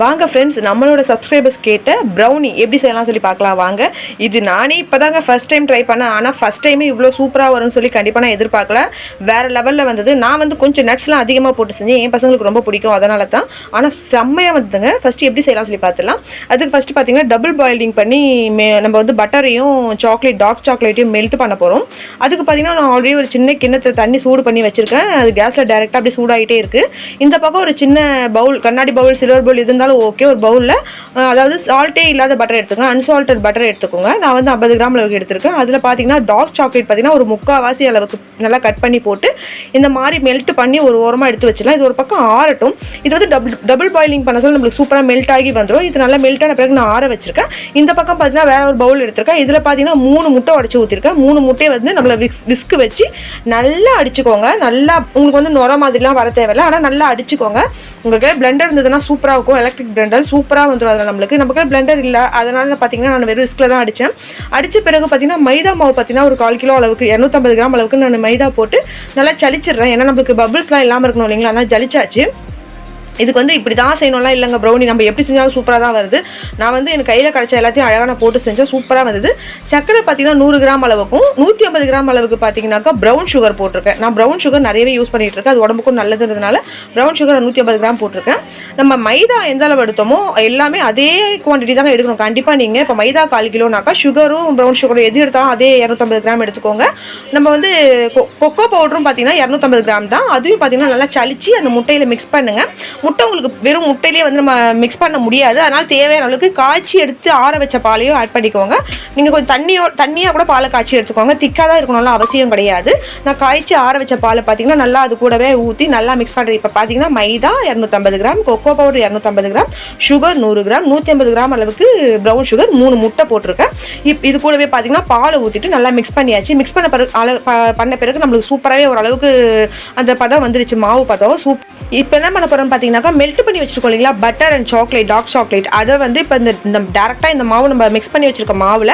வாங்க ஃப்ரெண்ட்ஸ், நம்மளோட சப்ஸ்கிரைபர்ஸ் கேட்ட ப்ரௌனி எப்படி செய்யலாம் சொல்லி பார்க்கலாம் வாங்க. இது நானே இப்போ தாங்க ஃபஸ்ட் டைம் ட்ரை பண்ணேன். ஆனால் ஃபஸ்ட் டைமே இவ்வளோ சூப்பராக வரும்னு சொல்லி கண்டிப்பாக நான் எதிர்பார்க்கல. வேறு லெவலில் வந்தது. நான் வந்து கொஞ்சம் நட்ஸ்லாம் அதிகமாக போட்டு செஞ்சேன். என் பசங்களுக்கு ரொம்ப பிடிக்கும், அதனால தான். ஆனால் செம்மையாக வந்ததுங்க. ஃபஸ்ட்டு எப்படி செய்யலாம் சொல்லி பார்த்துலாம். அதுக்கு ஃபஸ்ட்டு பார்த்தீங்கன்னா டபுள் பாயிலிங் பண்ணி நம்ம வந்து பட்டரையும் டார்க் சாக்லேட்டையும் மெல்ட் பண்ண போகிறோம். அதுக்கு பார்த்தீங்கன்னா நான் ஆல்ரெடி ஒரு சின்ன கிண்ணத்தில் தண்ணி சூடு பண்ணி வச்சுருக்கேன். அது கேஸில் டேரெக்டாக அப்படி சூடாகிட்டே இருக்குது. இந்த பக்கம் ஒரு சின்ன பவுல், கண்ணாடி பவுல், சில்வர் பவுல் இருந்தாலும் ஓகே. ஒரு பவுலில் அதாவது சால்ட்டே இல்லாத பட்டர் எடுத்துக்கோங்க, அன்சால்ட்டட் பட்டர் எடுத்துக்கோங்க. நான் வந்து 50 கிராம் அளவுக்கு எடுத்திருக்கேன். அதில் பார்த்தீங்கன்னா டார்க் சாக்லேட் பார்த்தீங்கன்னா ஒரு 3/4 அளவுக்கு நல்லா கட் பண்ணி போட்டு இந்த மாதிரி மெல்ட் பண்ணி ஒரு ஓரமாக எடுத்து வச்சிடலாம். இது ஒரு பக்கம் ஆறட்டும். இது வந்து டபுள் பாயிலிங் பண்ண சொல்லி நம்மளுக்கு சூப்பராக மெல்ட் ஆகி வந்துடும். இது நல்லா மெல்ட் ஆன பிறகு நான் ஆற வச்சிருக்கேன். இந்த பக்கம் பார்த்தீங்கன்னா வேற ஒரு பவுல் எடுத்திருக்கேன். இதில் பார்த்தீங்கன்னா 3 முட்டை உடச்சி ஊற்றிருக்கேன். 3 முட்டையை வந்து நம்மளை விஸ்க் வச்சு நல்லா அடிச்சுக்கோங்க. நல்லா உங்களுக்கு வந்து நுர மாதிரிலாம் வர தேவையில்லை, ஆனால் நல்லா அடிச்சுக்கோங்க. உங்களுக்கு பிளெண்டர் இருந்ததுன்னா சூப்பராக இருக்கும். எலக்ட்ரிக் பிளெண்டர் சூப்பராக வந்துடும். அதில் நமக்கு பிளெண்டர் இல்லை, அதனால பார்த்தீங்கன்னா நான் வெறும் விஸ்கில் தான் அடித்தேன். அடித்த பிறகு பார்த்தீங்கன்னா மைதா மாவு பார்த்தீங்கன்னா ஒரு 1/4 கிலோ அளவுக்கு 250 கிராம் அளவுக்கு நான் மைதா போட்டு நல்லா சளிச்சிடுறேன். ஏன்னா நம்மளுக்கு பபிள்ஸ்லாம் இல்லாமல் இருக்கணும் இல்லைங்களா, ஆனால் ஜலிச்சாச்சு. இதுக்கு வந்து இப்படி தான் செய்யணும்லாம் இல்லைங்க. ப்ரௌனி நம்ம எப்படி செஞ்சாலும் சூப்பராக தான் வருது. நான் வந்து எனக்கு கையில் கிடச்ச எல்லாத்தையும் அழகாக நான் போட்டு செஞ்சேன், சூப்பராக வந்தது. சக்கரை பார்த்தீங்கன்னா 100 கிராம் அளவுக்கும் 150 கிராம் அளவுக்கு பார்த்தீங்கன்னாக்கா ப்ரௌன் சுகர் போட்டிருக்கேன். நான் ப்ரௌன் சுகர் நிறையவே யூஸ் பண்ணிகிட்டு இருக்கேன். அது உடம்புக்கும் நல்லதுன்றதுனால ப்ரௌன் சுகர் 150 கிராம் போட்டிருக்கேன். நம்ம மைதா எந்த அளவு எடுத்தோமோ எல்லாமே அதே குவான்டிட்டி தாங்க எடுக்கணும். கண்டிப்பாக நீங்கள் இப்போ மைதா 1/4 கிலோனாக்கா சுகரும் ப்ரௌன் சுகரும் எது எடுத்தாலும் அதே 250 கிராம் எடுத்துக்கோங்க. நம்ம வந்து கொக்கோ பவுடரும் பார்த்தீங்கன்னா 250 கிராம் தான். அதையும் பார்த்தீங்கன்னா நல்லா சளிச்சு அந்த முட்டையில் மிக்ஸ் பண்ணுங்கள். முட்டை உங்களுக்கு வெறும் முட்டையிலேயே வந்து நம்ம மிக்ஸ் பண்ண முடியாது. அதனால் தேவையான அளவுக்கு காய்ச்சி எடுத்து ஆற வச்ச பாலையும் ஆட் பண்ணிக்கோங்க. நீங்கள் கொஞ்சம் தண்ணியாக கூட பாலை காய்ச்சி எடுத்துக்கோங்க. திக்காக தான் இருக்கணும்லாம் அவசியம் கிடையாது. நான் காய்ச்சி ஆற வச்ச பாலை பார்த்தீங்கன்னா நல்லா அது கூடவே ஊற்றி நல்லா மிக்ஸ் பண்ணுறேன். இப்போ பார்த்தீங்கன்னா மைதா 250 gram, cocoa powder 250 gram, sugar 100 gram, 150 gram அளவுக்கு ப்ரௌன் சுகர், 3 முட்டை போட்டிருக்கேன். இது கூடவே பார்த்தீங்கன்னா பாலை ஊற்றிட்டு நல்லா மிக்ஸ் பண்ணியாச்சு. மிக்ஸ் பண்ண பிறகு நம்மளுக்கு சூப்பராகவே ஓரளவுக்கு அந்த பதம் வந்துருச்சு, மாவு பதம் இப்போ என்ன பண்ண போகிறோம்னு பார்த்தீங்கன்னாக்கா மெல்ட் பண்ணி வச்சுருக்கோம் இல்லைங்களா butter and chocolate, dark chocolate, அதை வந்து இப்போ இந்த டேரெக்டாக இந்த மாவு நம்ம மிக்ஸ் பண்ணி வச்சுருக்க மாவில்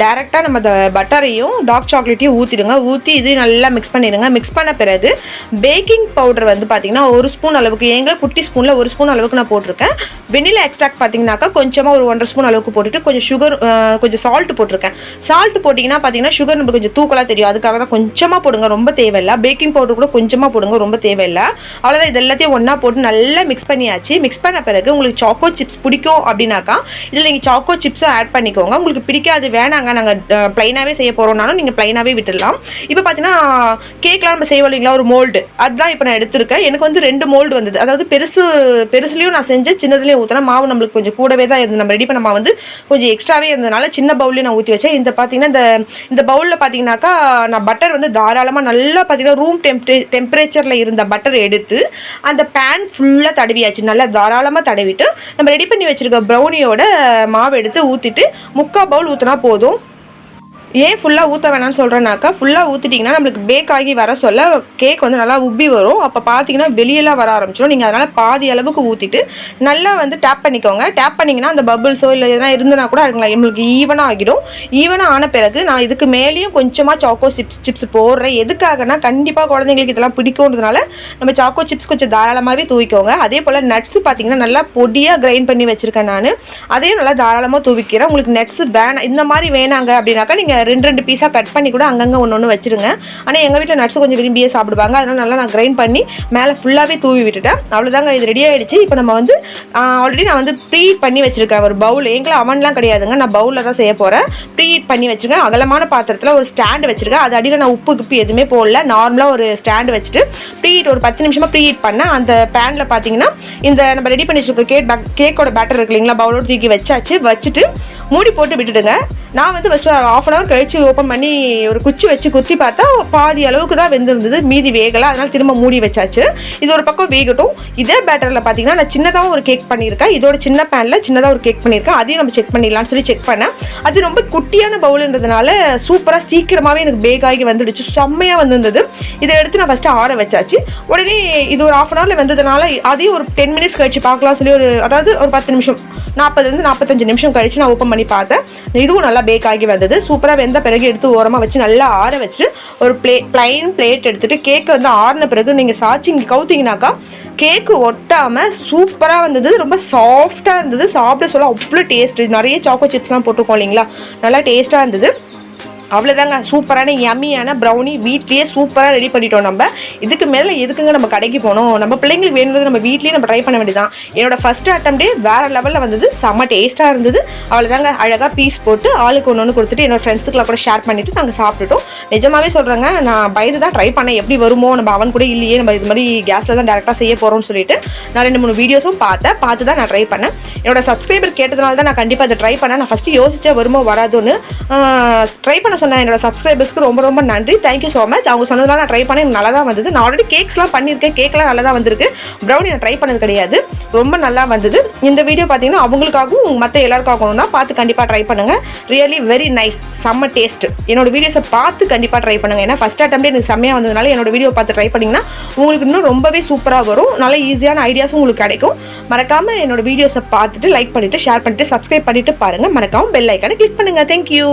டேரெக்டாக நம்ம இந்த பட்டரையும் டார்க் சாக்லேட்டையும் ஊற்றிடுங்க. ஊற்றி இது நல்லா மிக்ஸ் பண்ணிடுங்க. மிக்ஸ் பண்ண பிறகு பேக்கிங் பவுடர் வந்து பார்த்தீங்கன்னா 1 ஸ்பூன் அளவுக்கு, எங்க குட்டி ஸ்பூனில் 1 ஸ்பூன் அளவுக்கு நான் போட்டிருக்கேன். வெனிலா எக்ஸ்ட்ராக்ட் பார்த்தீங்கன்னாக்கா கொஞ்சமாக ஒரு 1.5 ஸ்பூன் அளவுக்கு போட்டுட்டு கொஞ்சம் சுகர், கொஞ்சம் சால்ட் போட்டிருக்கேன். சால்ட் போட்டிங்கன்னா பார்த்தீங்கன்னா சுகர் நமக்கு கொஞ்சம் தூக்கலாக தெரியும். அதுக்காக தான் கொஞ்சமாக போடுங்க, ரொம்ப தேவையில்லை. பேக்கிங் பவுடர் கூட கொஞ்சமாக போடுங்க, ரொம்ப தேவையில்லை. அவ்வளோதான். இது எல்லாத்தையும் ஒன்றா போட்டு நல்லா மிக்ஸ் பண்ணியாச்சு. மிக்ஸ் பண்ண பிறகு உங்களுக்கு சாக்கோ சிப்ஸ் பிடிக்கும் அப்படின்னாக்கா இதில் நீங்கள் சாக்கோ சிப்ஸும் ஆட் பண்ணிக்கோங்க. உங்களுக்கு பிடிக்காது வேணாங்க, நாங்கள் ப்ளைனாகவே செய்ய போகிறோம்னாலும் நீங்கள் ப்ளைனாகவே விட்டுடலாம். இப்போ பார்த்தீங்கன்னா கேக்லாம் நம்ம செய்வோம் இல்லைங்களா, ஒரு மோல்டு, அதுதான் இப்போ நான் எடுத்திருக்கேன். எனக்கு வந்து 2 மோல்டு வந்தது. அதாவது பெருசுலையும் நான் செஞ்சேன், சின்னதுலேயும் ஊற்றினா மாவு நம்மளுக்கு கொஞ்சம் கூடவே தான் இருந்து நம்ம ரெடி பண்ண மாவு வந்து கொஞ்சம் எக்ஸ்ட்ராவே இருந்ததுனால சின்ன பவுல்லையும் நான் ஊற்றி வச்சேன். இந்த பார்த்தீங்கன்னா இந்த பவுலில் பார்த்தீங்கன்னாக்கா நான் பட்டர் வந்து தாராளமாக நல்லா பார்த்தீங்கன்னா ரூம் டெம்பரேச்சரில் இருந்த பட்டர் எடுத்து அந்த பேன் ஃபுல்லாக தடவியாச்சு. நல்லா தாராளமாக தடவிட்டு நம்ம ரெடி பண்ணி வச்சுருக்க ப்ரௌனியோட மாவு எடுத்து ஊற்றிட்டு 3/4 பவுல் ஊற்றினா போதும். ஏன் ஃபுல்லாக ஊற்ற வேணாம்னு சொல்கிறேன்னாக்கா, ஃபுல்லாக ஊற்றிட்டிங்கன்னா நம்மளுக்கு பேக் ஆகி வர சொல்ல கேக் வந்து நல்லா உப்பி வரும். அப்போ பார்த்தீங்கன்னா வெளியெல்லாம் வர ஆரம்பிச்சிடும். நீங்கள் அதனால் பாதி அளவுக்கு ஊற்றிட்டு நல்லா வந்து டேப் பண்ணிக்கோங்க. டேப் பண்ணிங்கன்னா அந்த பபிள்ஸோ இல்லை எதனா இருந்தனா கூட இருக்கலாம், நம்மளுக்கு ஈவனாக ஆகிடும். ஈவனாக ஆன பிறகு நான் இதுக்கு மேலேயும் கொஞ்சமாக சாக்கோ சிப்ஸ் போடுறேன். எதுக்காகனா கண்டிப்பாக குழந்தைங்களுக்கு இதெல்லாம் பிடிக்கும்ன்றதுனால நம்ம சாக்கோ சிப்ஸ் கொஞ்சம் தாராளமாகவே தூவிக்கோங்க. அதே போல் நட்ஸ் பார்த்தீங்கன்னா நல்லா பொடியாக கிரைண்ட் பண்ணி வச்சுருக்கேன் நான், அதையும் நல்லா தாராளமாக தூவிக்கிறேன். உங்களுக்கு நட்ஸ் வேணாம், இந்த மாதிரி வேணாங்க அப்படின்னாக்கா நீங்கள் 2 பீஸாக கட் பண்ணி கூட அங்கங்கே ஒன்று வச்சுருங்க. ஆனால் எங்கள் வீட்டில் நட்ஸ் கொஞ்சம் விரும்பியே சாப்பிடுவாங்க, அதனால் நல்லா நான் கிரைண்ட் பண்ணி மேலே ஃபுல்லாகவே தூவி விட்டுட்டேன். அவ்வளோதாங்க, இது ரெடி ஆகிடுச்சு. இப்போ நம்ம வந்து ஆல்ரெடி நான் வந்து ப்ரீஹீட் பண்ணி வச்சுருக்கேன் ஒரு பவுல். எங்களை அவன்லாம் கிடையாதுங்க, நான் பவுலில் தான் செய்ய போகிறேன். ப்ரீஹீட் பண்ணி வச்சுருக்கேன். அகலமான பாத்திரத்தில் ஒரு ஸ்டாண்டு வச்சுருக்கேன். அது அடியில் நான் உப்பு எதுவுமே போடல, நார்மலாக ஒரு ஸ்டாண்டு வச்சுட்டு ப்ரீஹீட் ஒரு 10 நிமிஷமாக ப்ரீஹீட் பண்ணேன். அந்த பேனில் பார்த்தீங்கன்னா இந்த நம்ம ரெடி பண்ணி வச்சுருக்க கேக்கோட பேட்டர் இருக்கு இல்லைங்களா, பவுலோடு தூக்கி வச்சுட்டு மூடி போட்டு விட்டுடுங்க. நான் வந்து ஃபஸ்ட்டு 1/2 hour கழிச்சு ஓப்பன் பண்ணி ஒரு குச்சி வச்சு குத்தி பார்த்தா பாதி அளவுக்கு தான் வெந்திருந்தது, மீதி வேகலை. அதனால் திரும்ப மூடி வச்சாச்சு. இது ஒரு பக்கம் வேகட்டும். இதே பேட்டரில் பார்த்தீங்கன்னா நான் சின்னதாக ஒரு கேக் பண்ணியிருக்கேன். இதோட சின்ன பேனில் சின்னதாக ஒரு கேக் பண்ணியிருக்கேன். அதையும் நம்ம செக் பண்ணிடலாம்னு சொல்லி செக் பண்ணேன். அது ரொம்ப குட்டியான பவுலுன்றதுனால சூப்பராக சீக்கிரமாகவே எனக்கு பேக் ஆகி வந்துடுச்சு, செம்மையாக வந்திருந்தது. இதை எடுத்து நான் ஃபஸ்ட்டு ஆற வச்சாச்சு. உடனே இது ஒரு 1/2 hour வந்ததுனால அதையும் ஒரு 10 minutes கழிச்சு பார்க்கலாம் சொல்லி அதாவது ஒரு 10 நிமிஷம் 40 to 45 நிமிஷம் கழிச்சு நான் ஓப்பன் பண்ணி பார்த்தேன். இதுவும் நல்லா பேக் ஆகி வந்தது. சூப்பராக வெந்த பிறகு எடுத்து ஓரமாக வச்சு நல்லா ஆற வச்சுட்டு ஒரு ப்ளைன் பிளேட் எடுத்துகிட்டு கேக்கை வந்து ஆறின பிறகு நீங்கள் சாய்ச்சி இங்கே கவுத்திங்கனாக்கா கேக்கு ஒட்டாமல் சூப்பராக வந்தது. ரொம்ப சாஃப்டாக இருந்தது. சாப்பிட சொல்ல அவ்வளோ டேஸ்ட்டு. நிறைய சாக்கோ சிப்ஸ்லாம் போட்டுருக்கோம் இல்லைங்களா, நல்லா டேஸ்ட்டாக இருந்தது. அவ்வளோதாங்க, சூப்பரான யம்மியான ப்ரௌனி வீட்லேயே சூப்பராக ரெடி பண்ணிட்டோம். நம்ம இதுக்கு மேலே எதுக்குங்க நம்ம கடைக்கு போகணும், நம்ம பிள்ளைங்களுக்கு வேணுறது நம்ம வீட்லேயே நம்ம ட்ரை பண்ண வேண்டியதான். என்னோட ஃபஸ்ட் அட்டம்ப்டே வேறு லெவலில் வந்தது, செம்ம டேஸ்ட்டாக இருந்தது. அவ்வளோதாங்க, அழகாக பீஸ் போட்டு ஆளுக்கு ஒன்று கொடுத்துட்டு என்னோடய ஃப்ரெண்ட்ஸுக்குலாம் கூட ஷேர் பண்ணிவிட்டு நாங்கள் சாப்பிட்டுட்டோம். நிஜமாவே சொல்கிறேங்க, நான் பயந்து தான் ட்ரை பண்ணேன் எப்படி வருமோ, நம்ம அவன் கூட இல்லையே, நம்ம இது மாதிரி கேஸில் தான் டேரெக்டாக செய்ய போகிறோம்னு சொல்லிட்டு நான் 2-3 வீடியோஸும் பார்த்து தான் நான் ட்ரை பண்ணேன். என்னோட சப்ஸ்கிரைபர் கேட்டதுனால தான் நான் கண்டிப்பாக அதை ட்ரை பண்ணேன். நான் ஃபஸ்ட்டு யோசிச்சா வருமோ வராதுன்னு ட்ரை பண்ண சொன்னேன். என்னோட சப்ஸ்கிரைபர்ஸ்க்கு ரொம்ப ரொம்ப நன்றி, தேங்க்யூ ஸோ மச். அவங்க சொன்னதுனால நான் ட்ரை பண்ணேன், எனக்கு நல்லா தான் வந்தது. நான் ஆல்ரெடி கேக்ஸ்லாம் பண்ணியிருக்கேன், கேக்லாம் நல்லா தான் வந்திருக்கு. ப்ரௌனி நான் ட்ரை பண்ணது கிடையாது, ரொம்ப நல்லா வந்தது. இந்த வீடியோ பார்த்தீங்கன்னா அவங்களுக்காகவும் மற்ற எல்லாருக்காகவும் தான். பார்த்து கண்டிப்பாக ட்ரை பண்ணுங்கள். ரியலி வெரி நைஸ், செம்ம டேஸ்ட். என்னோட வீடியோஸை பார்த்து கண்டிப்பாக ட்ரை பண்ணுங்கள். ஏன்னா ஃபஸ்ட் அட்டம்ப்டே எனக்கு செம்மையாக வந்ததுனால என்னோட வீடியோ பார்த்து ட்ரை பண்ணிங்கன்னா உங்களுக்கு இன்னும் ரொம்பவே சூப்பராக வரும். நல்ல ஈஸியான ஐடியாஸும் உங்களுக்கு கிடைக்கும். மறக்காமல் என்னோட வீடியோஸை பார்த்துட்டு லைக் பண்ணிவிட்டு ஷேர் பண்ணிவிட்டு சப்ஸ்கிரைப் பண்ணிவிட்டு பாருங்கள். மறக்காமல் பெல் ஐக்கானை கிளிக் பண்ணுங்கள். தேங்க்யூ.